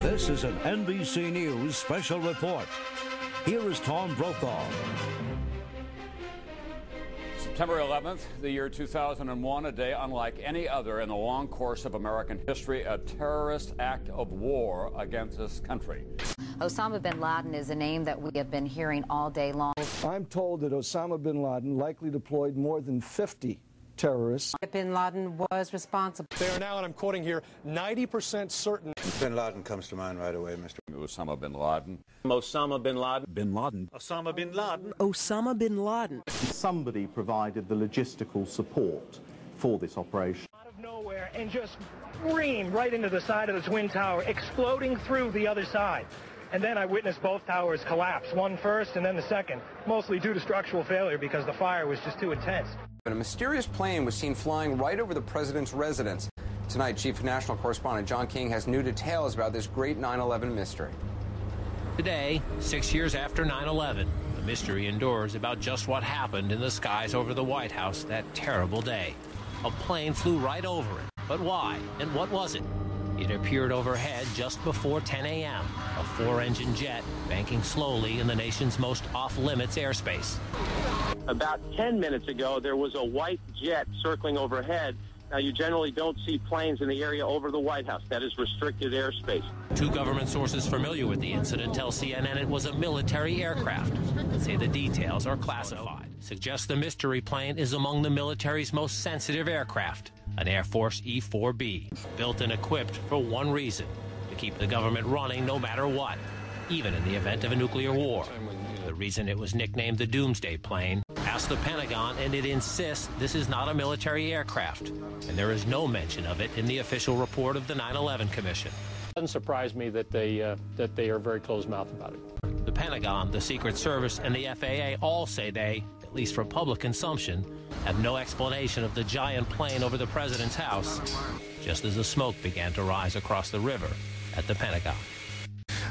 This is an NBC News special report. Here is Tom Brokaw. September 11th, the year 2001, a day unlike any other in the long course of American history, a terrorist act of war against this country. Osama bin Laden is a name that we have been hearing all day long. I'm told that Osama bin Laden likely deployed more than 50 terrorists. Bin Laden was responsible. They are now, and I'm quoting here, 90% certain. Bin Laden comes to mind right away, Mr. Osama bin Laden. Osama bin Laden. Bin Laden. Osama bin Laden. Osama bin Laden. Somebody provided the logistical support for this operation. Out of nowhere and just scream right into the side of the Twin Tower, exploding through the other side. And then I witnessed both towers collapse, one first and then the second, mostly due to structural failure because the fire was just too intense. A mysterious plane was seen flying right over the president's residence. Tonight, Chief National Correspondent John King has new details about this great 9/11 mystery. Today, 6 years after 9/11, the mystery endures about just what happened in the skies over the White House that terrible day. A plane flew right over it. But why? And what was it? It appeared overhead just before 10 a.m., a four-engine jet banking slowly in the nation's most off-limits airspace. About 10 minutes ago, there was a white jet circling overhead. Now, you generally don't see planes in the area over the White House. That is restricted airspace. Two government sources familiar with the incident tell CNN it was a military aircraft, but say the details are classified. Suggests the mystery plane is among the military's most sensitive aircraft, an Air Force E-4B, built and equipped for one reason, to keep the government running no matter what, even in the event of a nuclear war. The reason it was nicknamed the Doomsday Plane. Ask the Pentagon, and it insists this is not a military aircraft, and there is no mention of it in the official report of the 9/11 Commission. It doesn't surprise me that they are very closed-mouthed about it. The Pentagon, the Secret Service, and the FAA all say they, at least for public consumption, have no explanation of the giant plane over the president's house, just as the smoke began to rise across the river at the Pentagon.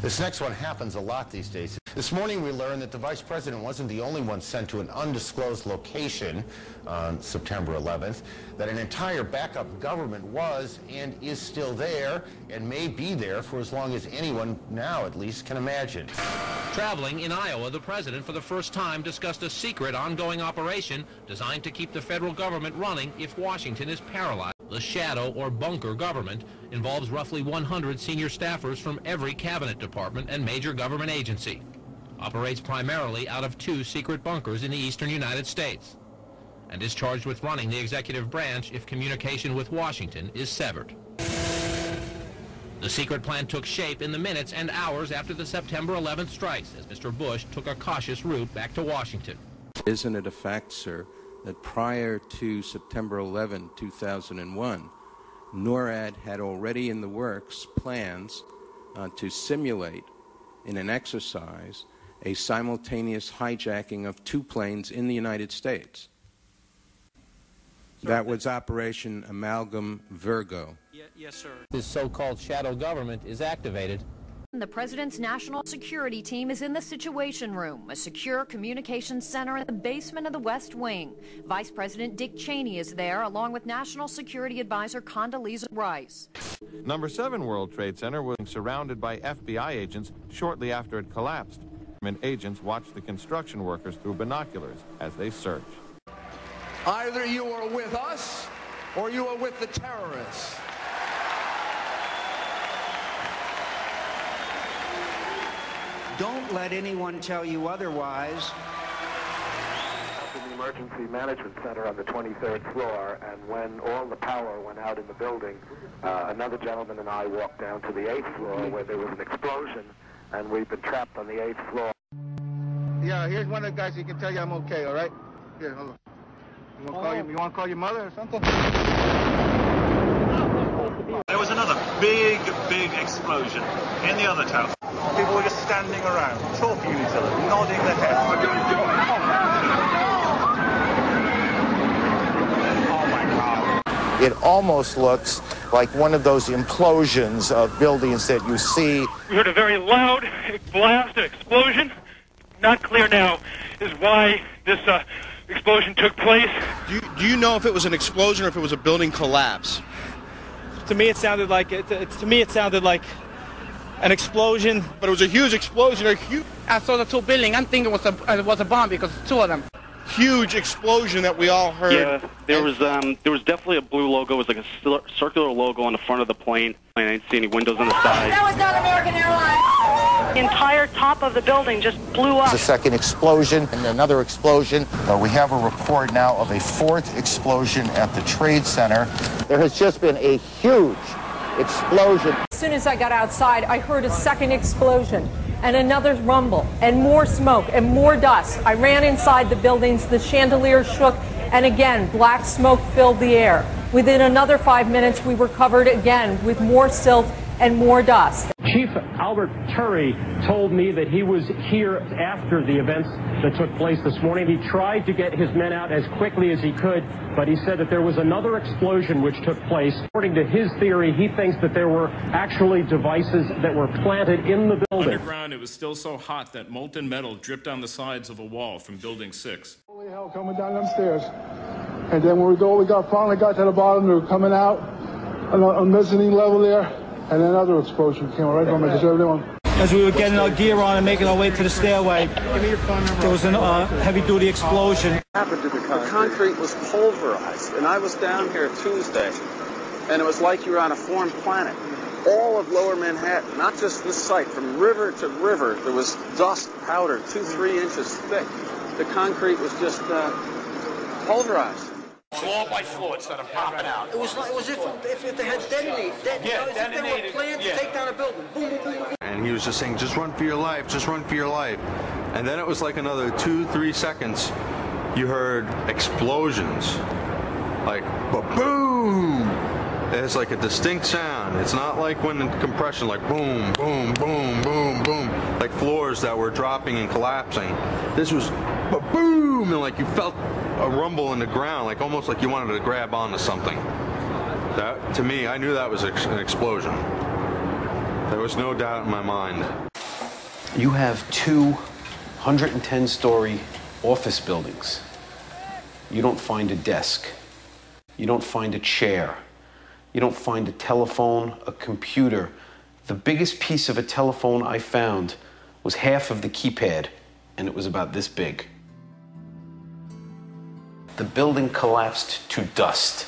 This next one happens a lot these days. This morning we learned that the vice president wasn't the only one sent to an undisclosed location on September 11th, that an entire backup government was and is still there and may be there for as long as anyone now at least can imagine. Traveling in Iowa, the president for the first time discussed a secret ongoing operation designed to keep the federal government running if Washington is paralyzed. The shadow or bunker government involves roughly 100 senior staffers from every cabinet department and major government agency. Operates primarily out of 2 secret bunkers in the eastern United States, and is charged with running the executive branch if communication with Washington is severed. The secret plan took shape in the minutes and hours after the September 11th strikes, as Mr. Bush took a cautious route back to Washington. Isn't it a fact, sir, that prior to September 11, 2001, NORAD had already in the works plans to simulate in an exercise a simultaneous hijacking of 2 planes in the United States? That was Operation Amalgam Virgo. Yes, sir. This so-called shadow government is activated. The president's national security team is in the Situation Room, a secure communications center in the basement of the West Wing. Vice President Dick Cheney is there, along with National Security Advisor Condoleezza Rice. Number 7 World Trade Center was surrounded by FBI agents shortly after it collapsed. Agents watched the construction workers through binoculars as they searched. Either you are with us or you are with the terrorists. Don't let anyone tell you otherwise. In the Emergency Management Center on the 23rd floor, and when all the power went out in the building, another gentleman and I walked down to the 8th floor where there was an explosion, and we've been trapped on the 8th floor. Yeah, here's one of the guys who can tell you I'm okay, all right? Here, hold on. You want to call your mother or something? There was another big explosion in the other tower. People were just standing around, talking to each other, nodding their heads. Oh my God. It almost looks like one of those implosions of buildings that you see. We heard a very loud blast, an explosion. Not clear now is why this explosion took place. Do you know if it was an explosion or if it was a building collapse? To me, it sounded like an explosion, but it was a huge explosion. I saw the two buildings. I'm thinking it was a bomb because it's two of them. Huge explosion that we all heard. Yeah, there was definitely a blue logo. It was like a circular logo on the front of the plane. I didn't see any windows on the side. That was not American Airlines. The entire top of the building just blew up. The second explosion and another explosion. We have a report now of a fourth explosion at the Trade Center. There has just been a huge explosion. As soon as I got outside, I heard a second explosion and another rumble and more smoke and more dust. I ran inside the buildings, the chandelier shook, and again, black smoke filled the air. Within another 5 minutes, we were covered again with more silt and more dust. Chief Albert Turry told me that he was here after the events that took place this morning. He tried to get his men out as quickly as he could, but he said that there was another explosion which took place. According to his theory, he thinks that there were actually devices that were planted in the building. Underground, it was still so hot that molten metal dripped down the sides of a wall from Building 6. Holy hell, coming down them stairs. And then when we finally got to the bottom, we were coming out on the mezzanine level there. And another explosion came right from everyone. As we were getting our gear on and making our way to the stairway, there was a heavy-duty explosion. What happened to the concrete? The concrete was pulverized, and I was down here Tuesday, and it was like you were on a foreign planet. All of Lower Manhattan, not just this site, from river to river, there was dust, powder, 2-3 inches thick. The concrete was just pulverized. Floor by floor instead of popping out. It was if they had detonated. If they were planned to take down a building. Boom, boom, boom. And he was just saying, just run for your life, just run for your life. And then it was like another 2-3 seconds, you heard explosions. Like, boom! It's like a distinct sound. It's not like when in compression, like boom, boom, boom, boom, boom. Like floors that were dropping and collapsing. This was boom! And like you felt a rumble in the ground, like almost like you wanted to grab onto something. That, to me, I knew that was an explosion. There was no doubt in my mind. You have 2 110-story office buildings. You don't find a desk. You don't find a chair. You don't find a telephone, a computer. The biggest piece of a telephone I found was half of the keypad, and it was about this big. The building collapsed to dust.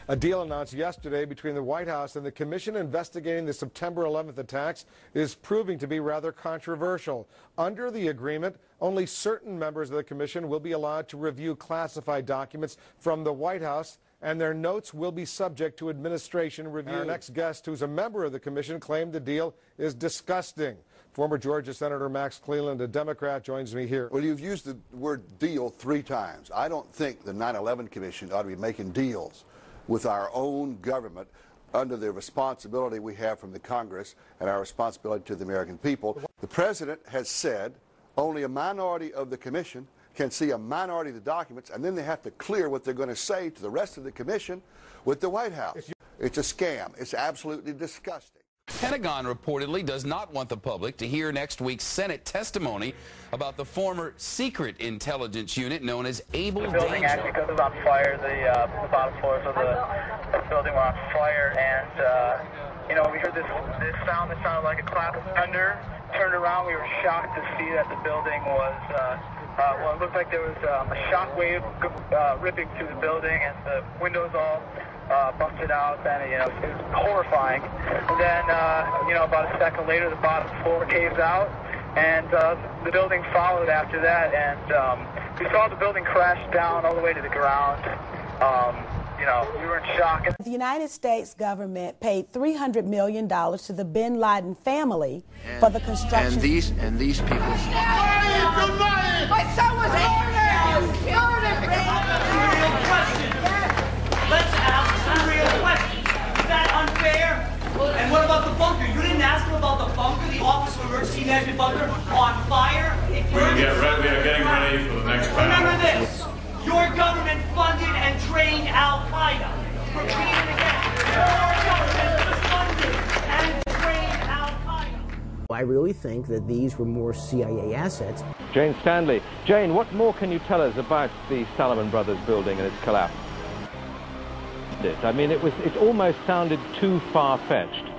A deal announced yesterday between the White House and the commission investigating the September 11th attacks is proving to be rather controversial. Under the agreement, only certain members of the commission will be allowed to review classified documents from the White House, and their notes will be subject to administration review. Our next guest, who's a member of the commission, claimed the deal is disgusting. Former Georgia Senator Max Cleland, a Democrat, joins me here. Well, you've used the word deal 3 times. I don't think the 9/11 Commission ought to be making deals with our own government under the responsibility we have from the Congress and our responsibility to the American people. The President has said only a minority of the Commission can see a minority of the documents, and then they have to clear what they're going to say to the rest of the Commission with the White House. It's a scam. It's absolutely disgusting. Pentagon reportedly does not want the public to hear next week's Senate testimony about the former secret intelligence unit known as Able Danger. The building actually was on fire. The bottom floors of the building were on fire, and you know, we heard this sound that sounded like a clap of thunder. Turned around, we were shocked to see that the building was well, it looked like there was a shock wave ripping through the building, and the windows all busted out, and you know, it was horrifying. And then you know, about a second later, the bottom floor caves out, and the building followed after that, and we saw the building crash down all the way to the ground. You know, we were in shock. The United States government paid $300 million to the bin Laden family for the construction. And these people. My son was murdered! Let's ask some real questions. Is that unfair? And what about the bunker? You didn't ask him about the bunker, the Office of Emergency Management bunker, on fire? It burned. We are getting ready for the next panel. Remember this. Your government funded and trained Al-Qaeda. Repeat it again. Your government funded and trained Al-Qaeda. I really think that these were more CIA assets. Jane Stanley. Jane, what more can you tell us about the Salomon Brothers building and its collapse? I mean, it almost sounded too far-fetched.